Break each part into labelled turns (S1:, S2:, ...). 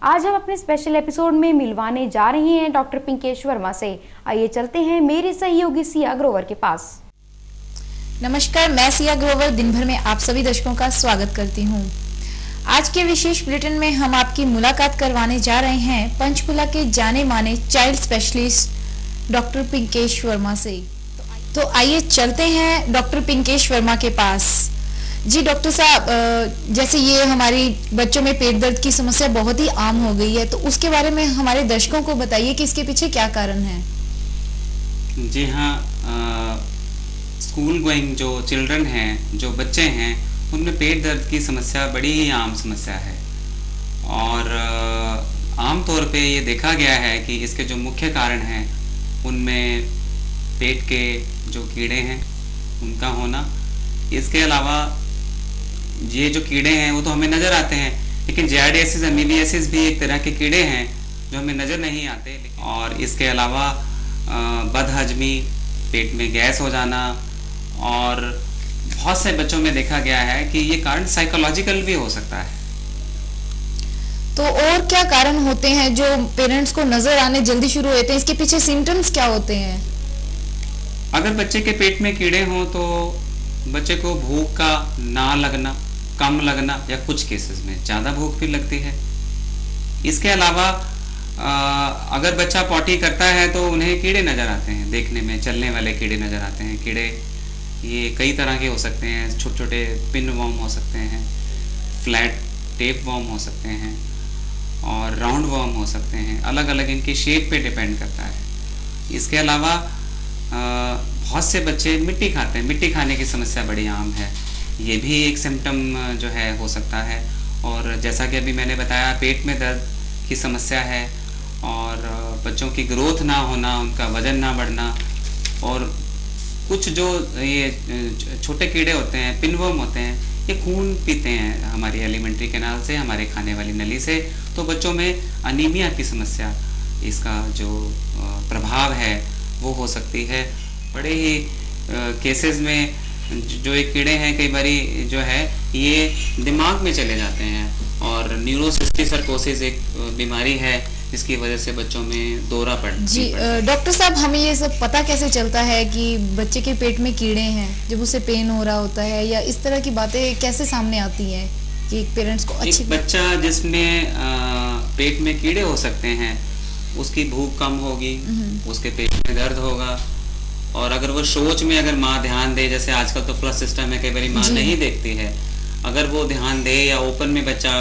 S1: आज हम अपने स्पेशल एपिसोड में मिलवाने जा रहे हैं डॉक्टर पिंकेश वर्मा से। आइए चलते हैं मेरे सहयोगी सिया ग्रोवर के पास।
S2: नमस्कार, मैं सिया ग्रोवर दिन भर में आप सभी दर्शकों का स्वागत करती हूँ। आज के विशेष बुलेटिन में हम आपकी मुलाकात करवाने जा रहे हैं पंचकुला के जाने माने child specialist doctor Pinkesh Verma से। तो आइए चलते हैं डॉक्टर पिंकेश वर्मा के पास। जी डॉक्टर साहब, जैसे ये हमारी बच्चों में पेट दर्द की समस्या बहुत ही आम हो गई है, तो उसके बारे में हमारे दर्शकों को बताइए कि इसके पीछे क्या कारण है।
S3: जी हाँ, स्कूल गोइंग जो चिल्ड्रन हैं, जो बच्चे हैं, उनमें पेट दर्द की समस्या बड़ी ही आम समस्या है और आम तौर पे ये देखा गया है कि इसके जो मुख्य कारण हैं उनमें पेट के जो कीड़े हैं उनका होना, इसके अलावा ये जो कीड़े हैं वो तो हमें नज़र आते हैं, लेकिन जार्डियासिस अमीबियासिस भी एक तरह के कीड़े हैं जो हमें नज़र नहीं आते। और इसके अलावा बदहजमी, पेट में गैस हो जाना, और बहुत से बच्चों में देखा गया है कि ये कारण साइकोलॉजिकल भी हो सकता है।
S2: तो और क्या कारण होते हैं जो पेरेंट्स को नजर आने जल्दी शुरू होते हैं? इसके पीछे सिम्टम्स क्या होते हैं?
S3: अगर बच्चे के पेट में कीड़े हों तो बच्चे को भूख का ना लगना, कम लगना, या कुछ केसेस में ज़्यादा भूख भी लगती है। इसके अलावा अगर बच्चा पॉटी करता है तो उन्हें कीड़े नज़र आते हैं, देखने में चलने वाले कीड़े नज़र आते हैं। कीड़े ये कई तरह के हो सकते हैं, छोटे छोटे पिन वॉर्म हो सकते हैं, फ्लैट टेप वॉर्म हो सकते हैं, और राउंड वॉर्म हो सकते हैं। अलग अलग इनकी शेप पे डिपेंड करता है। इसके अलावा बहुत से बच्चे मिट्टी खाते हैं, मिट्टी खाने की समस्या बड़ी आम है, ये भी एक सिम्टम जो है हो सकता है। और जैसा कि अभी मैंने बताया, पेट में दर्द की समस्या है, और बच्चों की ग्रोथ ना होना, उनका वज़न ना बढ़ना, और कुछ जो ये छोटे कीड़े होते हैं, पिनवर्म होते हैं, ये खून पीते हैं हमारी एलिमेंट्री कैनाल से, हमारे खाने वाली नली से। तो बच्चों में अनीमिया की समस्या, इसका जो प्रभाव है वो हो सकती है। बड़े ही केसेस में जो ये कीड़े हैं कई बारी जो है ये दिमाग में चले जाते हैं, और न्यूरोसिस्टिक सर्कोसिस एक बीमारी है जिसकी वजह से बच्चों में दौरा पड़ता है।
S2: जी डॉक्टर साहब, हमें ये सब पता कैसे चलता है कि बच्चे के पेट में कीड़े हैं, जब उसे पेन हो रहा होता है, या इस तरह की बातें कैसे सामने आती हैं कि पेरेंट्स को अच्छी?
S3: एक बच्चा जिसमें पेट में कीड़े हो सकते हैं, उसकी भूख कम होगी, उसके पेट में दर्द होगा, और अगर वो शौच में अगर माँ ध्यान दे, जैसे आजकल तो फ्लश सिस्टम है, कई बार माँ नहीं देखती है, अगर वो ध्यान दे या ओपन में बच्चा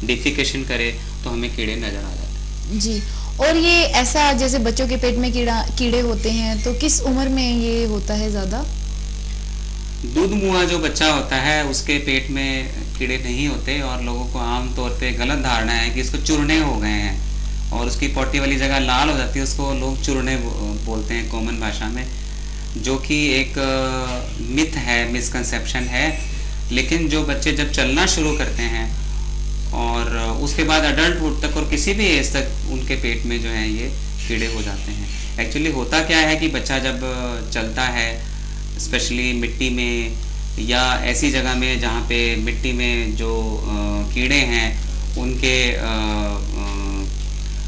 S3: डिफिकेशन करे तो हमें कीड़े नजर आ जाते हैं।
S2: जी, और ये ऐसा जैसे बच्चों के पेट में कीड़े होते हैं तो किस उम्र में ये होता है ज़्यादा?
S3: दूध मुआ जो बच्चा होता है उसके पेट में कीड़े नहीं होते, और लोगों को आम तौर पे गलत धारणा है कि इसको चूरने हो गए हैं, और उसकी पोटी वाली जगह लाल हो जाती है, उसको लोग चूरने बोलते हैं कॉमन भाषा में, जो कि एक मिथ है, मिसकंसेप्शन है। लेकिन जो बच्चे जब चलना शुरू करते हैं और उसके बाद अडल्टहुड तक और किसी भी एज तक उनके पेट में जो है ये कीड़े हो जाते हैं। एक्चुअली होता क्या है कि बच्चा जब चलता है, स्पेशली मिट्टी में या ऐसी जगह में जहाँ पे मिट्टी में जो कीड़े हैं उनके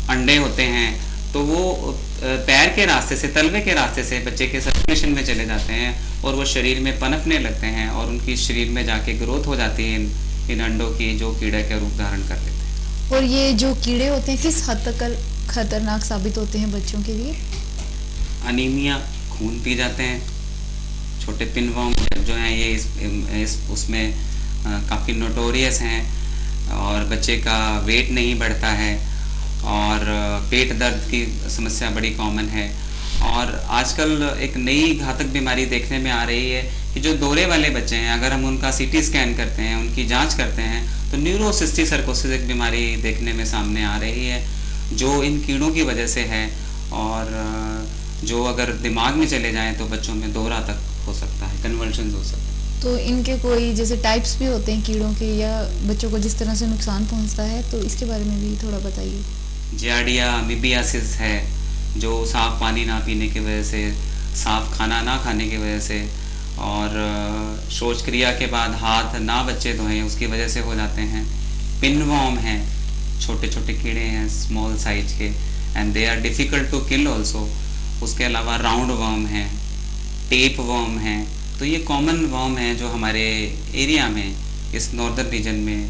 S3: अंडे होते हैं, तो वो पैर के रास्ते से, तलवे के रास्ते से बच्चे के सर्कुलेशन में चले जाते हैं, और वो शरीर में पनपने लगते हैं, और उनकी शरीर में जाके ग्रोथ हो जाती है इन अंडों की, जो कीड़े का रूप धारण कर लेते हैं।
S2: और ये जो कीड़े होते हैं किस हद तक खतरनाक साबित होते हैं बच्चों के लिए?
S3: अनीमिया, खून पी जाते हैं, छोटे पिनवर्म जो हैं ये उसमें काफ़ी नोटोरियस हैं, और बच्चे का वेट नहीं बढ़ता है, और पेट दर्द की समस्या बड़ी कॉमन है। और आजकल एक नई घातक बीमारी देखने में आ रही है कि जो दौरे वाले बच्चे हैं, अगर हम उनका सीटी स्कैन करते हैं, उनकी जांच करते हैं, तो न्यूरोसिस्टिक सर्कोसिस एक बीमारी देखने में सामने आ रही है, जो इन कीड़ों की वजह से है, और जो अगर दिमाग में चले जाएं तो बच्चों में दौरा तक हो सकता है, कन्वर्जन हो सकता है।
S2: तो इनके कोई जैसे टाइप्स भी होते हैं कीड़ों के, या बच्चों को जिस तरह से नुकसान पहुंचता है, तो इसके बारे में भी थोड़ा बताइए।
S3: जियार्डिया अमीबियासिस है, जो साफ पानी ना पीने की वजह से, साफ खाना ना खाने की वजह से, और शौच क्रिया के बाद हाथ ना बच्चे धोएं उसकी वजह से हो जाते हैं। पिनवर्म है, छोटे छोटे कीड़े हैं स्मॉल साइज के, and they are difficult to kill also. उसके अलावा राउंड वर्म है, टेप वर्म है। तो ये कॉमन वर्म है जो हमारे एरिया में, इस नॉर्दर्न रीजन में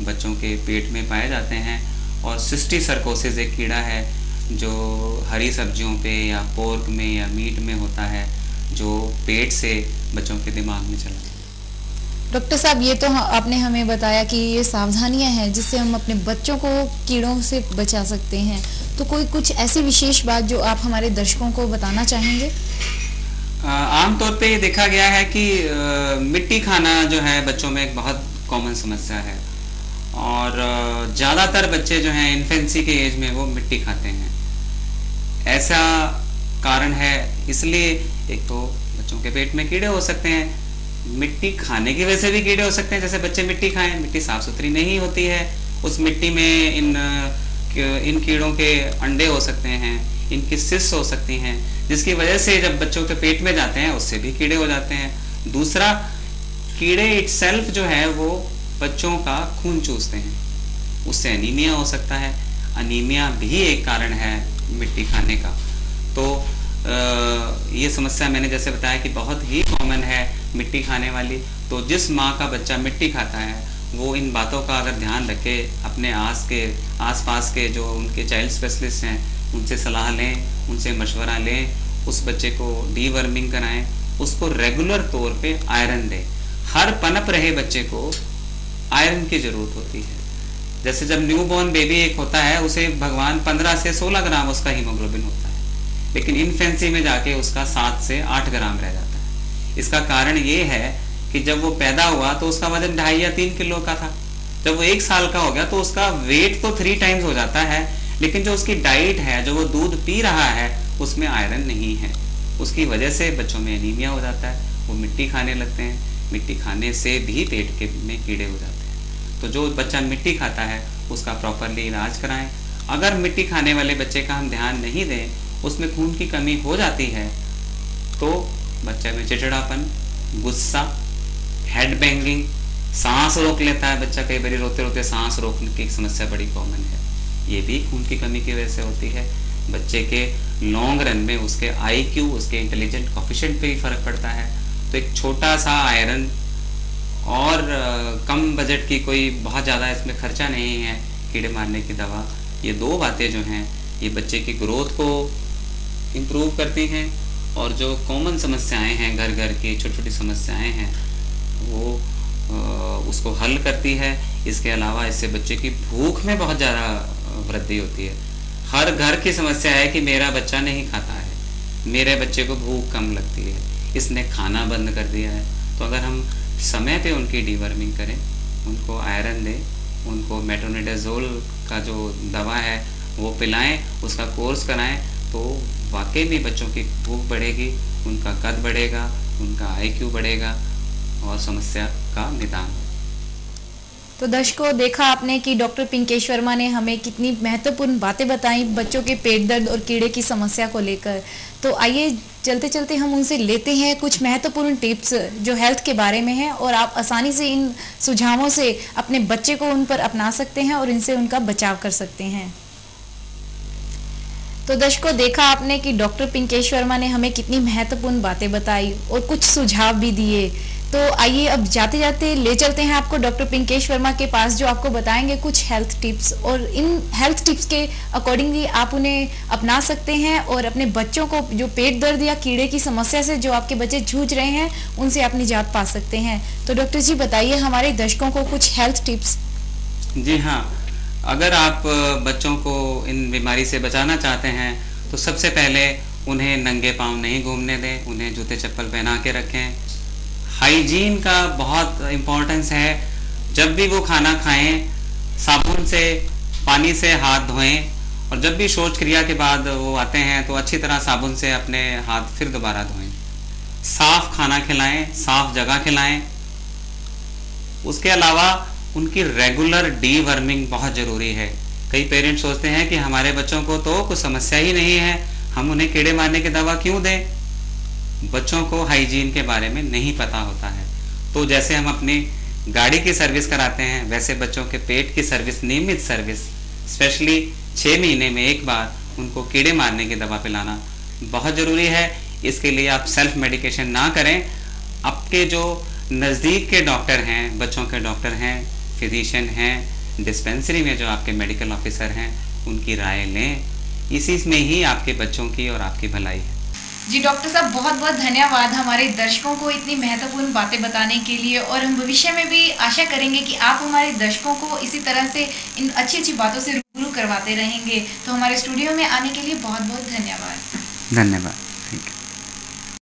S3: बच्चों के पेट में पाए जाते हैं। और सिस्टिसर्कोसिस एक कीड़ा है जो हरी सब्जियों पे या पोर्क में या मीट में होता है, जो पेट से बच्चों के दिमाग में चला जाता है।
S2: डॉक्टर साहब, ये तो आपने हमें बताया कि ये सावधानियां हैं जिससे हम अपने बच्चों को कीड़ों से बचा सकते हैं, तो कोई कुछ ऐसी विशेष बात जो आप हमारे दर्शकों को बताना चाहेंगे?
S3: आमतौर पे देखा गया है कि मिट्टी खाना जो है बच्चों में एक बहुत कॉमन समस्या है, और ज़्यादातर बच्चे जो हैं इन्फेंसी के एज में वो मिट्टी खाते हैं। ऐसा कारण है इसलिए, एक तो बच्चों के पेट में कीड़े हो सकते हैं, मिट्टी खाने की वजह से भी कीड़े हो सकते हैं। जैसे बच्चे मिट्टी खाएं, मिट्टी साफ़ सुथरी नहीं होती है, उस मिट्टी में इन कीड़ों के अंडे हो सकते हैं, इनकी सिस हो सकती हैं, जिसकी वजह से जब बच्चों के पेट में जाते हैं उससे भी कीड़े हो जाते हैं। दूसरा, कीड़े इटसेल्फ जो है वो बच्चों का खून चूसते हैं, उससे अनीमिया हो सकता है। अनीमिया भी एक कारण है मिट्टी खाने का। तो ये समस्या मैंने जैसे बताया कि बहुत ही कॉमन है मिट्टी खाने वाली। तो जिस माँ का बच्चा मिट्टी खाता है वो इन बातों का अगर ध्यान रखे, अपने आसपास के जो उनके चाइल्ड स्पेशलिस्ट हैं उनसे सलाह लें, उनसे मशवरा लें, उस बच्चे को डीवर्मिंग कराएं, उसको रेगुलर तौर पे आयरन दें। हर पनप रहे बच्चे को आयरन की ज़रूरत होती है। जैसे जब न्यूबॉर्न बेबी एक होता है उसे भगवान 15 से 16 ग्राम उसका हीमोग्लोबिन होता है, लेकिन इन्फेंसी में जाके उसका 7 से 8 ग्राम रह जाता है। इसका कारण ये है कि जब वो पैदा हुआ तो उसका वजन 2.5 या 3 किलो का था। जब वो 1 साल का हो गया तो उसका वेट तो 3 टाइम्स हो जाता है, लेकिन जो उसकी डाइट है, जो वो दूध पी रहा है, उसमें आयरन नहीं है। उसकी वजह से बच्चों में एनीमिया हो जाता है, वो मिट्टी खाने लगते हैं। मिट्टी खाने से भी पेट के में कीड़े हो जाते हैं। तो जो बच्चा मिट्टी खाता है उसका प्रॉपरली इलाज कराएं। अगर मिट्टी खाने वाले बच्चे का हम ध्यान नहीं दें, उसमें खून की कमी हो जाती है, तो बच्चे में चिड़चिड़ापन, गुस्सा, हेड बैंगिंग, सांस रोक लेता है बच्चा। कई बार रोते रोते सांस रोकने की समस्या बड़ी कॉमन है, ये भी खून की कमी की वजह से होती है। बच्चे के लॉन्ग रन में उसके IQ, उसके इंटेलिजेंट कोफिशिएंट पे भी फर्क पड़ता है। तो एक छोटा सा आयरन और कम बजट की, कोई बहुत ज़्यादा इसमें खर्चा नहीं है, कीड़े मारने की दवा, ये 2 बातें जो हैं ये बच्चे की ग्रोथ को इम्प्रूव करती हैं, और जो कॉमन समस्याएं हैं घर घर की छोटी छोटी समस्याएं हैं वो उसको हल करती है। इसके अलावा इससे बच्चे की भूख में बहुत ज़्यादा वृद्धि होती है। हर घर की समस्या है कि मेरा बच्चा नहीं खाता है, मेरे बच्चे को भूख कम लगती है, इसने खाना बंद कर दिया है। तो अगर हम समय पे उनकी डीवर्मिंग करें, उनको आयरन दें, उनको मेट्रोनिडाज़ोल का जो दवा है वो पिलाएं, उसका कोर्स कराएं, तो वाकई में बच्चों की भूख बढ़ेगी, उनका कद बढ़ेगा, उनका IQ बढ़ेगा और समस्या का निदान।
S2: तो दर्शकों, देखा आपने कि डॉक्टर पिंकेश वर्मा ने हमें कितनी महत्वपूर्ण बातें बताई बच्चों के पेट दर्द और कीड़े की समस्या को लेकर। तो आइए चलते चलते हम उनसे लेते हैं कुछ महत्वपूर्ण टिप्स जो हेल्थ के बारे में है, और आप आसानी से इन सुझावों से अपने बच्चे को उन पर अपना सकते हैं और इनसे उनका बचाव कर सकते हैं। तो दर्शकों, देखा आपने कि डॉक्टर पिंकेश वर्मा ने हमें कितनी महत्वपूर्ण बातें बताई और कुछ सुझाव भी दिए। तो आइए अब जाते जाते ले चलते हैं आपको डॉक्टर पिंकेश वर्मा के पास, जो आपको बताएंगे कुछ हेल्थ टिप्स, और इन हेल्थ टिप्स के अकॉर्डिंगली आप उन्हें अपना सकते हैं और अपने बच्चों को जो पेट दर्द या कीड़े की समस्या से जो आपके बच्चे जूझ रहे हैं उनसे आप निजात पा सकते हैं। तो डॉक्टर जी बताइए हमारे दर्शकों को कुछ हेल्थ टिप्स।
S3: जी हाँ, अगर आप बच्चों को इन बीमारी से बचाना चाहते हैं तो सबसे पहले उन्हें नंगे पाँव नहीं घूमने दें, उन्हें जूते चप्पल पहना के रखें। हाइजीन का बहुत इम्पोर्टेंस है। जब भी वो खाना खाएं साबुन से, पानी से हाथ धोएं, और जब भी शौच क्रिया के बाद वो आते हैं तो अच्छी तरह साबुन से अपने हाथ फिर दोबारा धोएं। साफ खाना खिलाएं, साफ जगह खिलाएं। उसके अलावा उनकी रेगुलर डीवर्मिंग बहुत ज़रूरी है। कई पेरेंट्स सोचते हैं कि हमारे बच्चों को तो कुछ समस्या ही नहीं है, हम उन्हें कीड़े मारने की दवा क्यों दें। बच्चों को हाइजीन के बारे में नहीं पता होता है। तो जैसे हम अपनी गाड़ी की सर्विस कराते हैं, वैसे बच्चों के पेट की सर्विस, नियमित सर्विस स्पेशली 6 महीने में एक बार उनको कीड़े मारने की दवा पिलाना बहुत ज़रूरी है। इसके लिए आप सेल्फ मेडिकेशन ना करें, आपके जो नज़दीक के डॉक्टर हैं, बच्चों के डॉक्टर हैं, फिजिशियन हैं, डिस्पेंसरी में जो आपके मेडिकल ऑफिसर हैं, उनकी राय लें। इसी में ही आपके बच्चों की और आपकी भलाई है।
S2: जी डॉक्टर साहब, बहुत बहुत धन्यवाद हमारे दर्शकों को इतनी महत्वपूर्ण बातें बताने के लिए, और हम भविष्य में भी आशा करेंगे कि आप हमारे दर्शकों को इसी तरह से इन अच्छी अच्छी बातों से रूबरू करवाते रहेंगे। तो हमारे स्टूडियो में आने के लिए बहुत बहुत धन्यवाद।
S3: धन्यवाद।